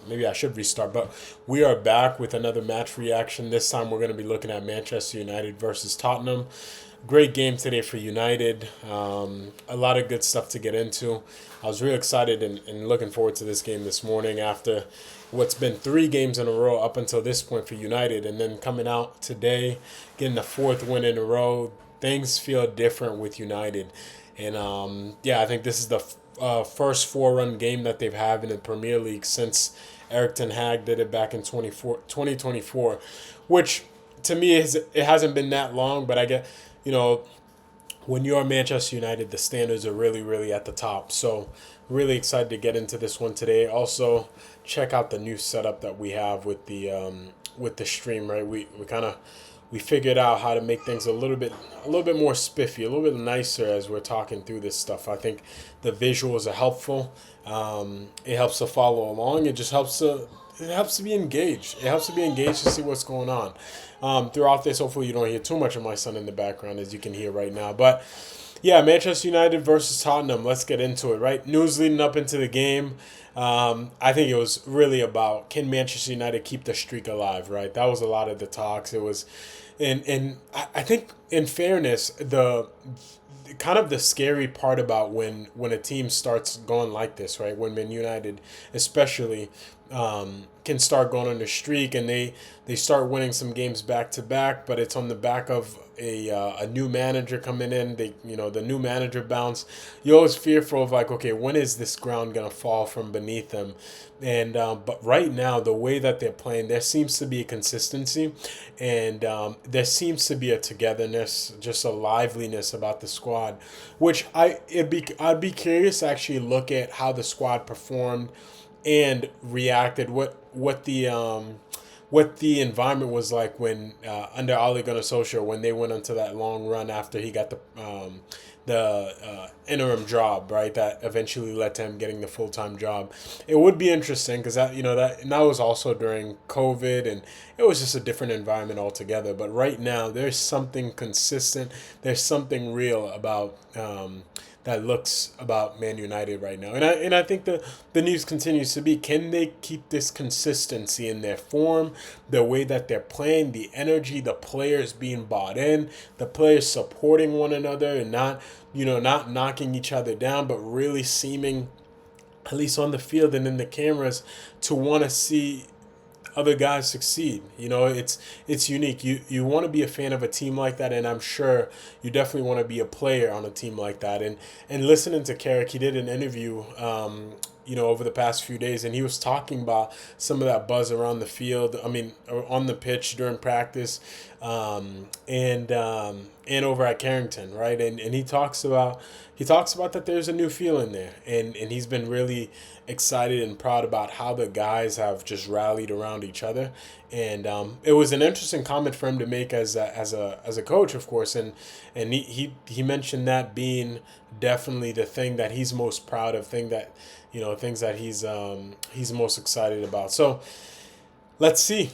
Maybe I should restart, but we are back with another match reaction. This time we're going to be looking at Manchester United versus Tottenham. Great game today for United. A lot of good stuff to get into. I was really excited and looking forward to this game this morning after what's been three games in a row up until this point for United. And then coming out today, getting the fourth win in a row, things feel different with United. And yeah, I think this is the first four-run game that they've had in the Premier League since Eric Ten Hag did it back in 2024, which to me it hasn't been that long, but I get, you know, when you're Manchester United, the standards are really, really at the top. So really excited to get into this one today. Also, check out the new setup that we have with the stream. Right, we kind of we figured out how to make things a little bit more spiffy, a little bit nicer as we're talking through this stuff. I think the visuals are helpful. It helps to follow along. It helps to be engaged. It helps to be engaged to see what's going on. Throughout this, hopefully you don't hear too much of my son in the background as you can hear right now. But yeah, Manchester United versus Tottenham. Let's get into it, right? News leading up into the game. I think it was really about can Manchester United keep the streak alive, right? That was a lot of the talks. It was, and I think in fairness, the kind of the scary part about when a team starts going like this, right? When Man United, especially, can start going on a streak and they start winning some games back to back, but it's on the back of a new manager coming in. The new manager bounce. You're always fearful of like, okay, when is this ground gonna fall from beneath them? And but right now, the way that they're playing, there seems to be a consistency, and there seems to be a togetherness, just a liveliness about the squad, which I'd be curious to actually look at how the squad performed and reacted. What the environment was like when under Ole Gunnar Solskjaer when they went into that long run after he got the interim job, right? That eventually led to him getting the full time job. It would be interesting because that was also during COVID and it was just a different environment altogether. But right now, there's something consistent. There's something real about. That looks about Man United right now. And I think the news continues to be can they keep this consistency in their form, the way that they're playing, the energy, the players being bought in, the players supporting one another and not knocking each other down, but really seeming at least on the field and in the cameras to want to see other guys succeed. It's unique. You want to be a fan of a team like that, and I'm sure you definitely want to be a player on a team like that. And listening to Carrick, he did an interview, over the past few days, and he was talking about some of that buzz around the field. I mean, on the pitch during practice, and over at Carrington, right? And he talks about that there's a new feel in there, and he's been really excited and proud about how the guys have just rallied around each other. And it was an interesting comment for him to make as a coach, of course, and he mentioned that being definitely the thing that he's most proud of, things that he's most excited about. So let's see.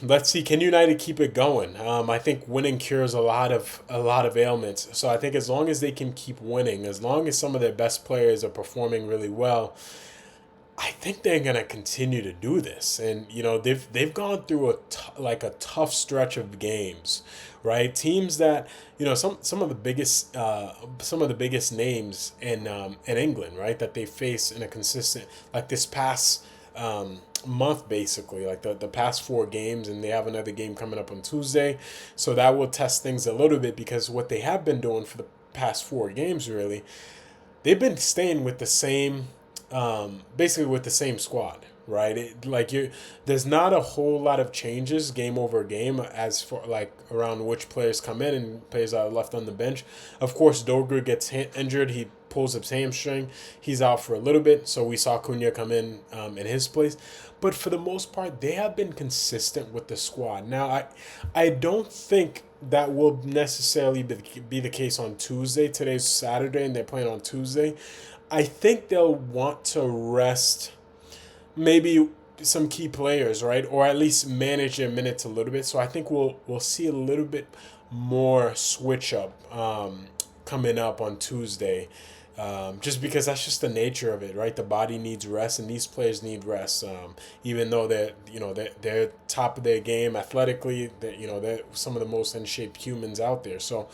Can United keep it going? I think winning cures a lot of ailments. So I think as long as they can keep winning, as long as some of their best players are performing really well, I think they're gonna continue to do this. And they've gone through a tough stretch of games, right? Teams that some of the biggest names in England, right? That they face in a consistent like this past month, basically like the past four games, and they have another game coming up on Tuesday, so that will test things a little bit because what they have been doing for the past four games really, they've been staying with the same, basically with the same squad, right? There's not a whole lot of changes game over game as for like around which players come in and players are left on the bench. Of course, Dogur gets injured. He pulls his hamstring. He's out for a little bit, so we saw Cunha come in his place. But for the most part, they have been consistent with the squad. Now, I don't think that will necessarily be the case on Tuesday. Today's Saturday, and they're playing on Tuesday. I think they'll want to rest maybe some key players, right? Or at least manage their minutes a little bit. So I think we'll see a little bit more switch up coming up on Tuesday. just because that's just the nature of it, right? The body needs rest, and these players need rest. Even though they're top of their game athletically, they're some of the most in shape humans out there. So,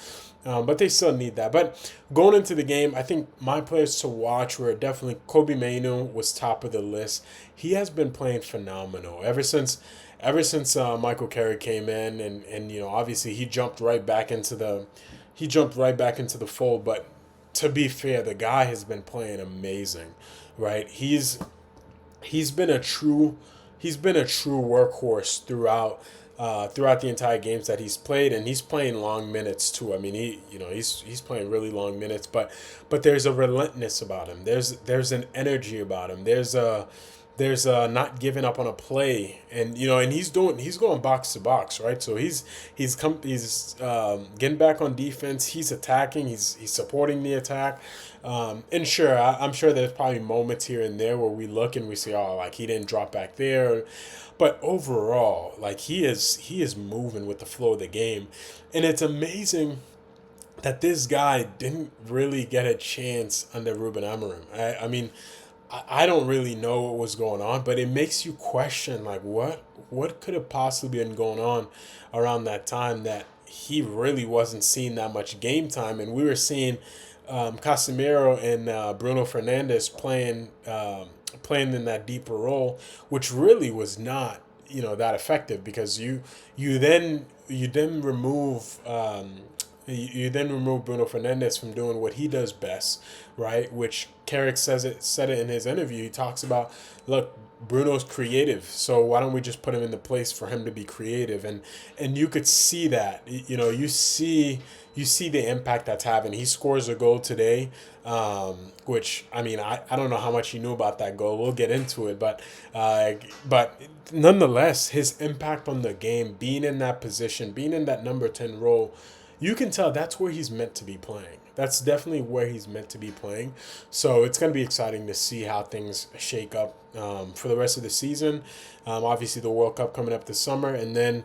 but they still need that. But going into the game, I think my players to watch were definitely Kobe Mainu was top of the list. He has been playing phenomenal ever since Michael Carrick came in, and obviously he jumped right back into the fold. But to be fair, the guy has been playing amazing, right? He's been a true workhorse throughout the entire games that he's played, and he's playing long minutes too. I mean, he's playing really long minutes, but there's a relentlessness about him. There's an energy about him. There's not giving up on a play, and he's going box to box, right? So he's getting back on defense. He's attacking. He's supporting the attack. And sure, I'm sure there's probably moments here and there where we look and we say, oh, like he didn't drop back there, but overall, like he is moving with the flow of the game, and it's amazing that this guy didn't really get a chance under Ruben Amorim. I mean, I don't really know what was going on, but it makes you question like what could have possibly been going on around that time that he really wasn't seeing that much game time, and we were seeing Casemiro and Bruno Fernandes playing in that deeper role, which really was not that effective because you then remove you then remove Bruno Fernandes from doing what he does best, right? Which Carrick said it in his interview. He talks about, look, Bruno's creative, so why don't we just put him in the place for him to be creative? And you could see that. You see the impact that's having. He scores a goal today, which I mean I don't know how much you knew about that goal. We'll get into it, but nonetheless, his impact on the game, being in that position, being in that number 10 role, you can tell that's where he's meant to be playing. That's definitely where he's meant to be playing. So it's going to be exciting to see how things shake up for the rest of the season. Obviously, the World Cup coming up this summer, and then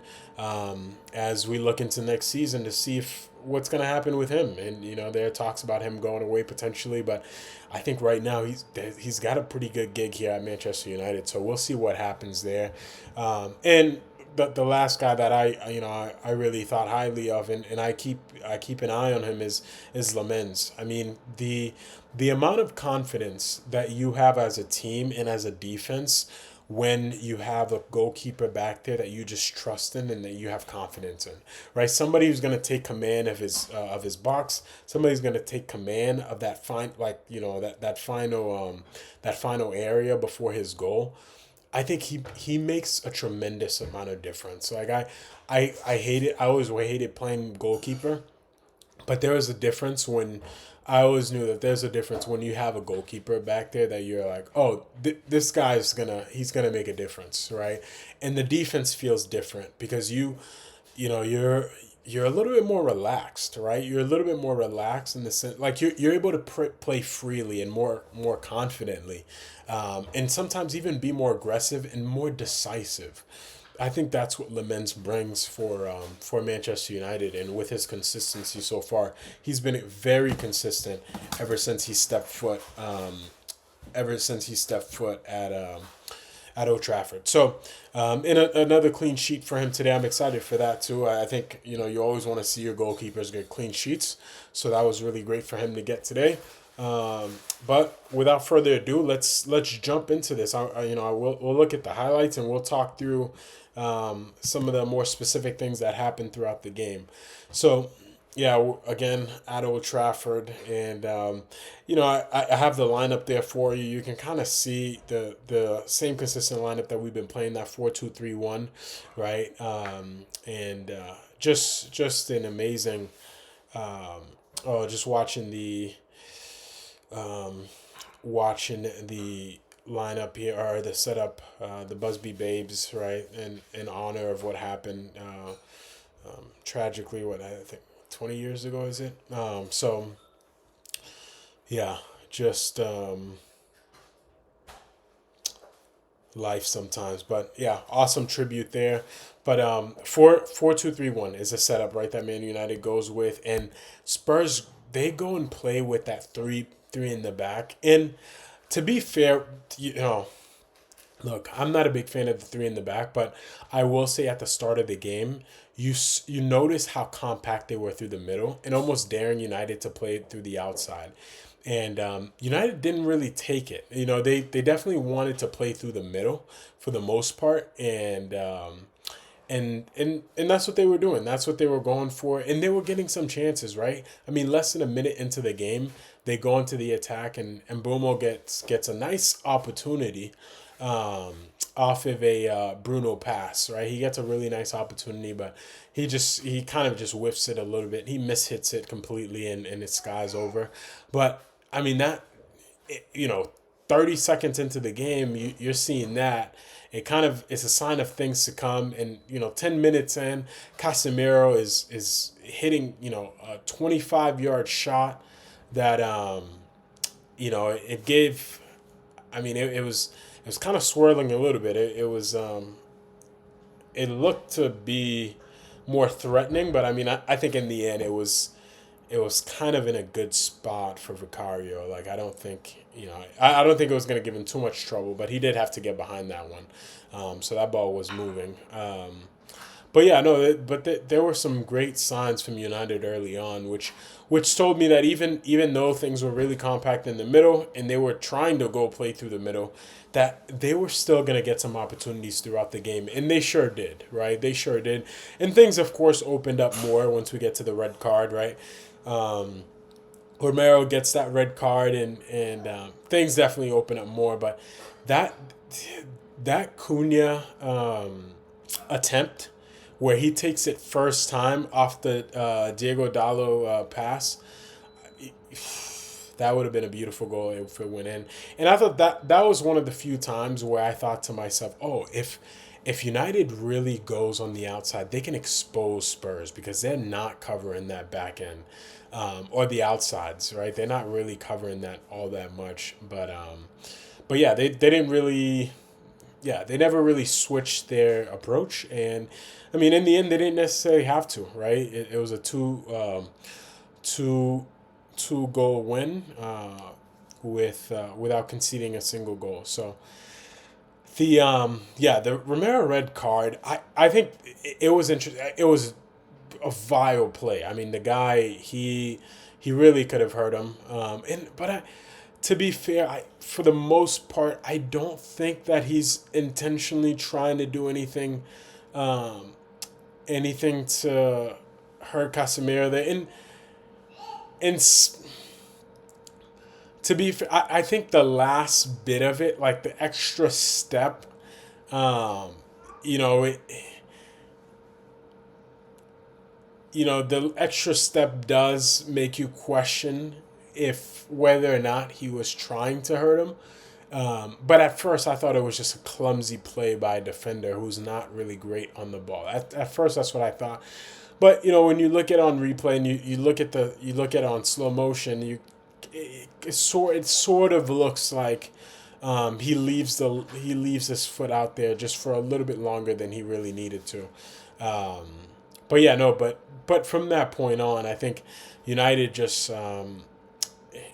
as we look into next season to see if what's going to happen with him. And there are talks about him going away potentially, but I think right now he's got a pretty good gig here at Manchester United. So we'll see what happens there. And the last guy that I really thought highly of, and I keep an eye on him is Lamens. I mean, the amount of confidence that you have as a team and as a defense when you have a goalkeeper back there that you just trust in and that you have confidence in, right? Somebody who's going to take command of his box. Somebody's going to take command of that that final area before his goal. I think he makes a tremendous amount of difference. Like I hate it. I always hated playing goalkeeper, but there was a difference when I always knew that there's a difference when you have a goalkeeper back there that you're like, oh, this guy's he's gonna make a difference, right? And the defense feels different because you're a little bit more relaxed, right? You're a little bit more relaxed in the sense, like you're able to play freely and more confidently, and sometimes even be more aggressive and more decisive. I think that's what Lamens brings for Manchester United, and with his consistency so far, he's been very consistent ever since he stepped foot. At Old Trafford. So, another clean sheet for him today. I'm excited for that too. I think you always want to see your goalkeepers get clean sheets, so that was really great for him to get today. But without further ado, let's jump into this. We'll look at the highlights and we'll talk through some of the more specific things that happened throughout the game. So, yeah, again at Old Trafford, and I have the lineup there for you. You can kind of see the same consistent lineup that we've been playing, that 4-2-3-1, right? And just an amazing. Just watching the lineup here, or the setup, the Busby Babes, right? And in honor of what happened tragically, what I think 20 years ago, is it? So yeah, just life sometimes, but yeah, awesome tribute there. But 4-2-3-1 is a setup, right, that Man United goes with, and Spurs, they go and play with that three in the back. And to be fair, look, I'm not a big fan of the three in the back, but I will say at the start of the game, you notice how compact they were through the middle and almost daring United to play it through the outside. And United didn't really take it. They definitely wanted to play through the middle for the most part, and that's what they were doing. That's what they were going for, and they were getting some chances, right? I mean, less than a minute into the game, they go into the attack, and Bomo gets a nice opportunity um, off of a Bruno pass, right? He gets a really nice opportunity, but he kind of just whiffs it a little bit. He mishits it completely, and it skies over. But I mean that you know, 30 seconds into the game, you're seeing that. It kind of is a sign of things to come. And, 10 minutes in, Casemiro is hitting, a 25-yard shot that, it gave, I mean, it was kind of swirling a little bit. It looked to be more threatening, but I mean, I think in the end it was kind of in a good spot for Vicario. Like I don't think it was going to give him too much trouble, but he did have to get behind that one. So that ball was moving. But yeah, no, there were some great signs from United early on, which told me that even though things were really compact in the middle and they were trying to go play through the middle, that they were still going to get some opportunities throughout the game, and they sure did, right? They sure did, and things of course opened up more once we get to the red card, right? Um, Romero gets that red card, and things definitely open up more, but that that Cunha attempt where he takes it first time off the Diego Dallo pass. That would have been a beautiful goal if it went in. And I thought that was one of the few times where I thought to myself, oh, if United really goes on the outside, they can expose Spurs because they're not covering that back end or the outsides, right? They're not really covering that all that much. But yeah, they didn't really, yeah, they never really switched their approach. And I mean, in the end, they didn't necessarily have to, right? It was a two goal win without conceding a single goal. So the Romero red card, I think it was interesting. It was a vile play. I mean, the guy he really could have hurt him. To be fair, for the most part, I don't think that he's intentionally trying to do um, anything to hurt Casemiro there. And to be fair, I think the last bit of it, like the extra step, um, you know, it, the extra step does make you question if whether or not he was trying to hurt him. But at first, I thought it was just a clumsy play by a defender who's not really great on the ball. At first, that's what I thought. But when you look at it on replay and you look at it on slow motion, it sort of looks like he leaves his foot out there just for a little bit longer than he really needed to. Um, but yeah, no, but from that point on, I think United just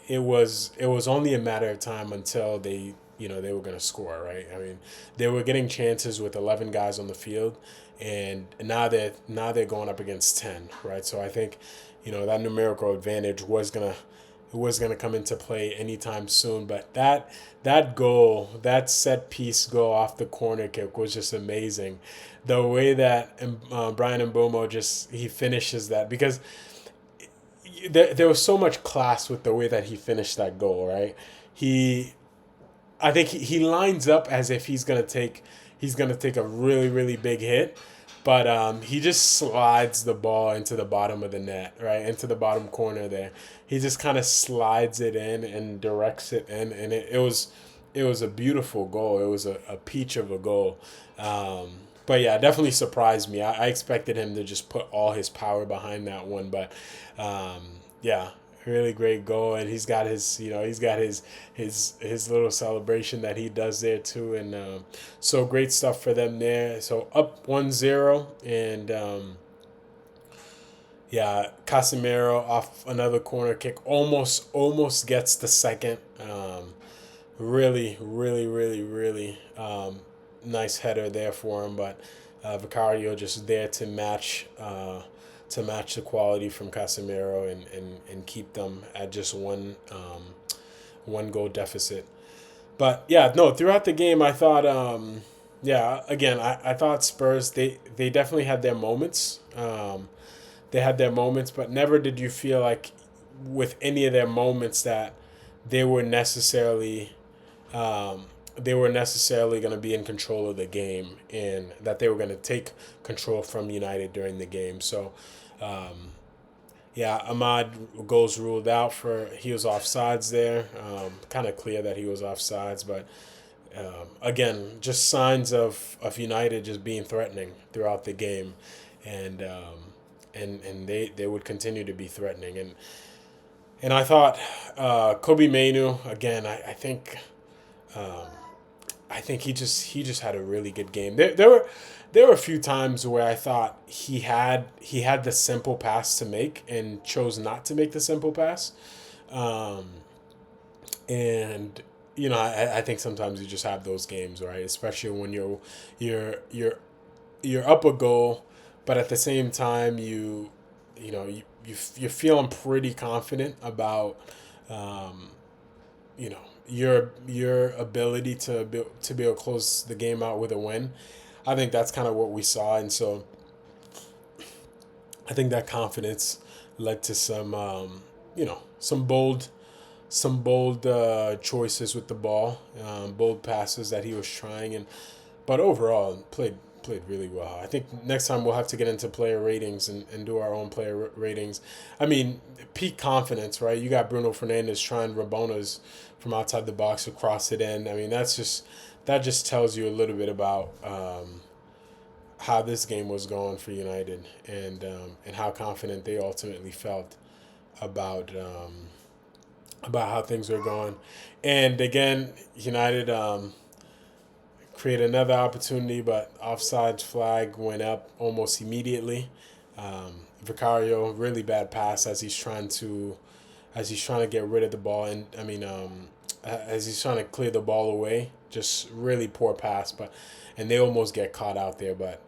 it was only a matter of time until they were going to score, right? I mean, they were getting chances with 11 guys on the field, and now they're going up against 10, right? So I think that numerical advantage was gonna come into play anytime soon. But that goal, that set piece goal off the corner kick was just amazing. The way that Brian Mbomo he finishes that, because there was so much class with the way that he finished that goal, right? I think he lines up as if he's gonna take a really really big hit, but he just slides the ball into the bottom of the net, right into the bottom corner there. He just kind of slides it in and directs it in, and it was a beautiful goal. It was a peach of a goal. But yeah, it definitely surprised me. I expected him to just put all his power behind that one, but yeah, really great goal, and he's got his little celebration that he does there too, and so great stuff for them there. So up 1-0, and Yeah, Casemiro off another corner kick almost gets the second. Really nice header there for him, but Vicario just there to match the quality from Casemiro and keep them at just one goal deficit. But yeah, no, throughout the game, I thought, yeah, again, I thought Spurs, they definitely had their moments. They had their moments, but never did you feel like with any of their moments that they were necessarily um, they were necessarily going to be in control of the game and that they were going to take control from United during the game. So, yeah, Ahmad goes ruled out for he was offsides there. Kind of clear that he was offsides, but again, just signs of United just being threatening throughout the game, and they would continue to be threatening. And I thought Kobe Mainu again. I think he just had a really good game. There were a few times where I thought he had the simple pass to make and chose not to make the simple pass. Um, and I think sometimes you just have those games, right? Especially when you're you're you're up a goal, but at the same time you're feeling pretty confident about um, your ability to be able to close the game out with a win. I think that's kind of what we saw, and so I think that confidence led to some bold choices with the ball, bold passes that he was trying, but overall played really well. I think next time we'll have to get into player ratings and do our own player ratings. I mean, peak confidence, right? You got Bruno Fernandes trying Rabonas from outside the box to cross it in. I mean, that just tells you a little bit about how this game was going for United and how confident they ultimately felt about about how things were going. And again, United create another opportunity, but offside flag went up almost immediately. Vicario really bad pass as he's trying to get rid of the ball, and I mean as he's trying to clear the ball away. Just really poor pass, but and they almost get caught out there, but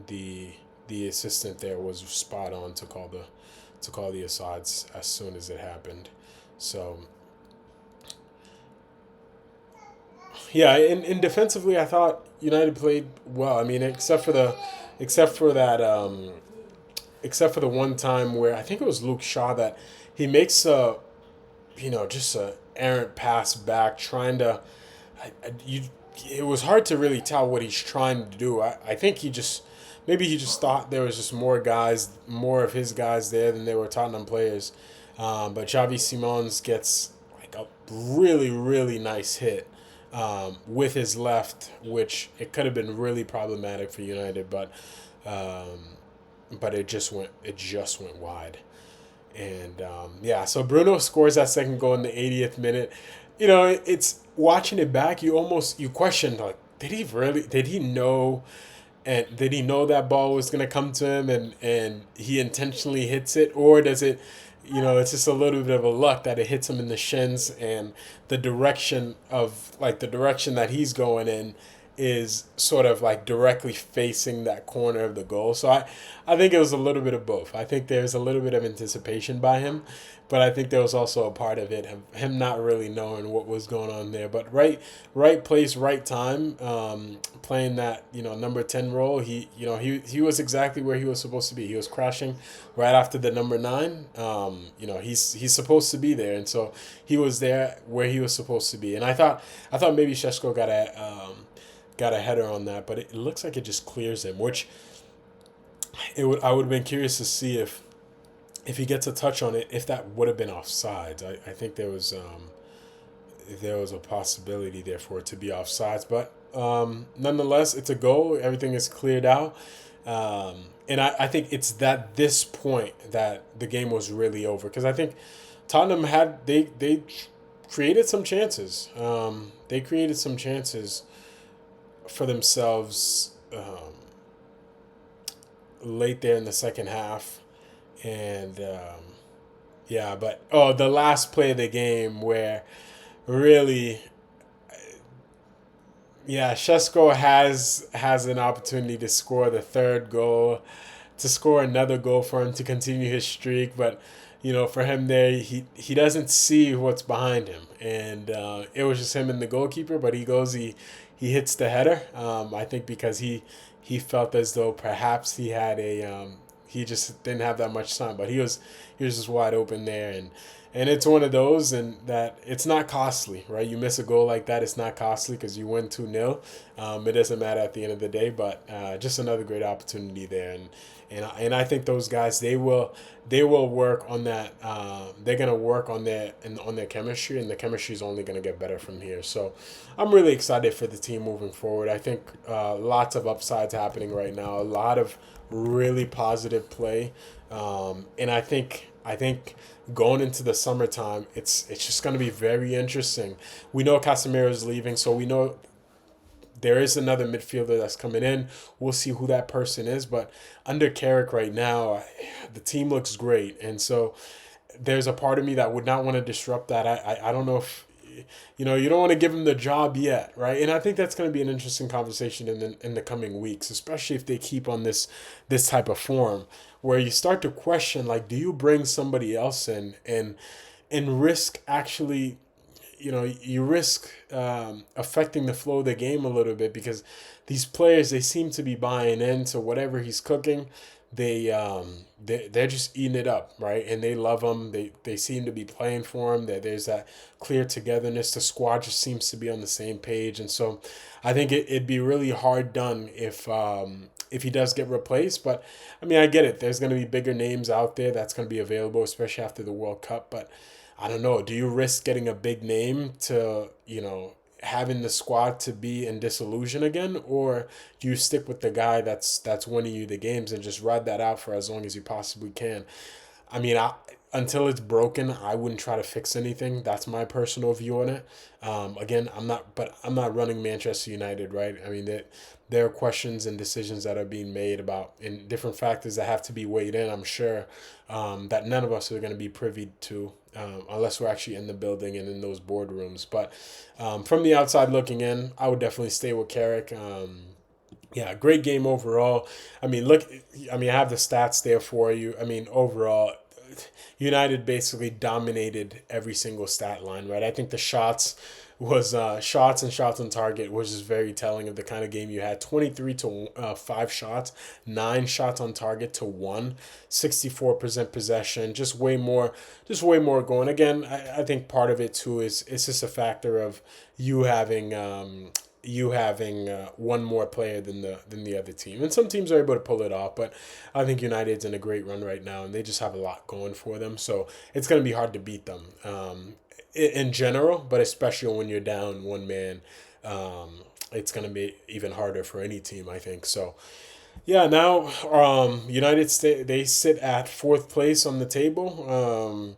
the the assistant there was spot on to call the asides as soon as it happened. So yeah, and defensively, I thought United played well. I mean, except for that, except for the one time where I think it was Luke Shaw that he makes a, just a errant pass back, trying to, you. It was hard to really tell what he's trying to do. I think maybe he just thought there was just more of his guys there than there were Tottenham players. But Xavi Simons gets like a really nice hit with his left, which it could have been really problematic for United, but it just went wide. And yeah, so Bruno scores that second goal in the 80th minute. It's watching it back. You question like, did he know, and did he know that ball was gonna come to him, and he intentionally hits it, or does it, it's just a little bit of a luck that it hits him in the shins, and the direction that he's going in is sort of like directly facing that corner of the goal. So I think it was a little bit of both. I think there's a little bit of anticipation by him, but I think there was also a part of it him not really knowing what was going on there. But right place, right time, playing that number 10 role. He was exactly where he was supposed to be. He was crashing right after the number 9. He's supposed to be there, and so he was there where he was supposed to be. And I thought maybe Sheshko got a header on that, but it looks like it just clears him, which I would have been curious to see if he gets a touch on it, if that would have been offsides. I think there was a possibility there for it to be offsides, but nonetheless, it's a goal. Everything is cleared out, and I think it's that this point that the game was really over, because I think Tottenham they created some chances. They created some chances for themselves late there in the second half. And yeah, but the last play of the game where really, yeah, Shesko has an opportunity to score the third goal, to score another goal for him to continue his streak, but for him there, he doesn't see what's behind him, and it was just him and the goalkeeper. But he hits the header. I think because he felt as though perhaps he had he just didn't have that much time, but he was just wide open there, and it's one of those, and that it's not costly, right? You miss a goal like that, it's not costly because you win 2-0. It doesn't matter at the end of the day, but just another great opportunity there, and I think those guys, they will work on that. They're gonna work on their chemistry, and the chemistry is only gonna get better from here. So I'm really excited for the team moving forward. I think lots of upsides happening right now. A lot of really positive play, and I think going into the summertime, it's just going to be very interesting. We know Casemiro's leaving, so we know there is another midfielder that's coming in. We'll see who that person is, but under Carrick right now, the team looks great, and so there's a part of me that would not want to disrupt that. I don't know if you don't want to give him the job yet, right? And I think that's going to be an interesting conversation in the coming weeks, especially if they keep on this type of form, where you start to question, like, do you bring somebody else in and risk actually, you risk affecting the flow of the game a little bit, because these players, they seem to be buying into whatever he's cooking. They're just eating it up, right? And they love him. They seem to be playing for him. There's that clear togetherness. The squad just seems to be on the same page, and so I think it'd be really hard done if he does get replaced. But I mean, I get it. There's going to be bigger names out there that's going to be available, especially after the World Cup. But I don't know. Do you risk getting a big name to, having the squad to be in disillusion again, or do you stick with the guy that's winning you the games and just ride that out for as long as you possibly can? I mean, until it's broken, I wouldn't try to fix anything. That's my personal view on it. Again, I'm not running Manchester United, right? I mean, there are questions and decisions that are being made about, and different factors that have to be weighed in, I'm sure, that none of us are going to be privy to, unless we're actually in the building and in those boardrooms. But from the outside looking in, I would definitely stay with Carrick. Yeah, great game overall. I mean, look, I mean, I have the stats there for you. I mean, overall, United basically dominated every single stat line, right? I think the shots and shots on target was just very telling of the kind of game you had. 23 to 5 shots, 9 shots on target to 1, 64% possession, just way more going. Again, I think part of it too is it's just a factor of you having one more player than the other team, and some teams are able to pull it off. But I think United's in a great run right now, and they just have a lot going for them. So it's going to be hard to beat them in general, but especially when you're down one man, it's going to be even harder for any team, I think. So yeah, now United they sit at fourth place on the table.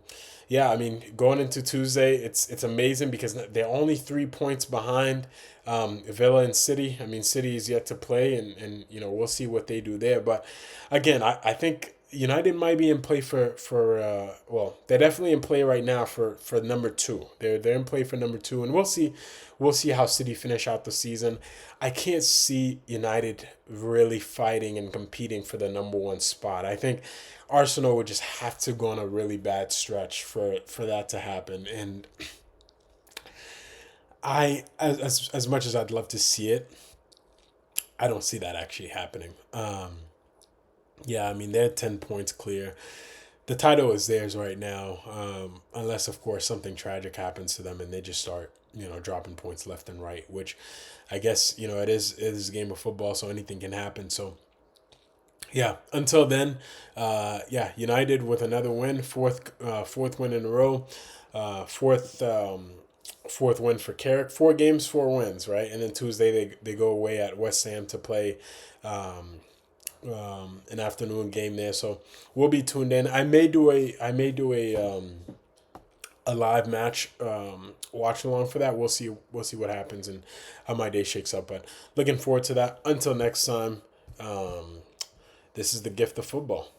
Yeah, I mean, going into Tuesday, it's amazing because they're only 3 points behind Villa and City. I mean, City is yet to play, and we'll see what they do there. But again, I think United might be in play for well, they're definitely in play right now for number two. They're in play for number two, and we'll see how City finish out the season. I can't see United really fighting and competing for the number one spot. I think Arsenal would just have to go on a really bad stretch for that to happen. And as much as I'd love to see it, I don't see that actually happening. Yeah, I mean, they're 10 points clear. The title is theirs right now, unless, of course, something tragic happens to them and they just start, dropping points left and right, which I guess, it is a game of football, so anything can happen. So, yeah, until then, yeah, United with another win, fourth win in a row, fourth win for Carrick. 4 games, 4 wins, right? And then Tuesday they go away at West Ham to play an afternoon game there. So we'll be tuned in. I may do a live match watch along for that. We'll see what happens and how my day shakes up. But looking forward to that. Until next time, this is the gift of football.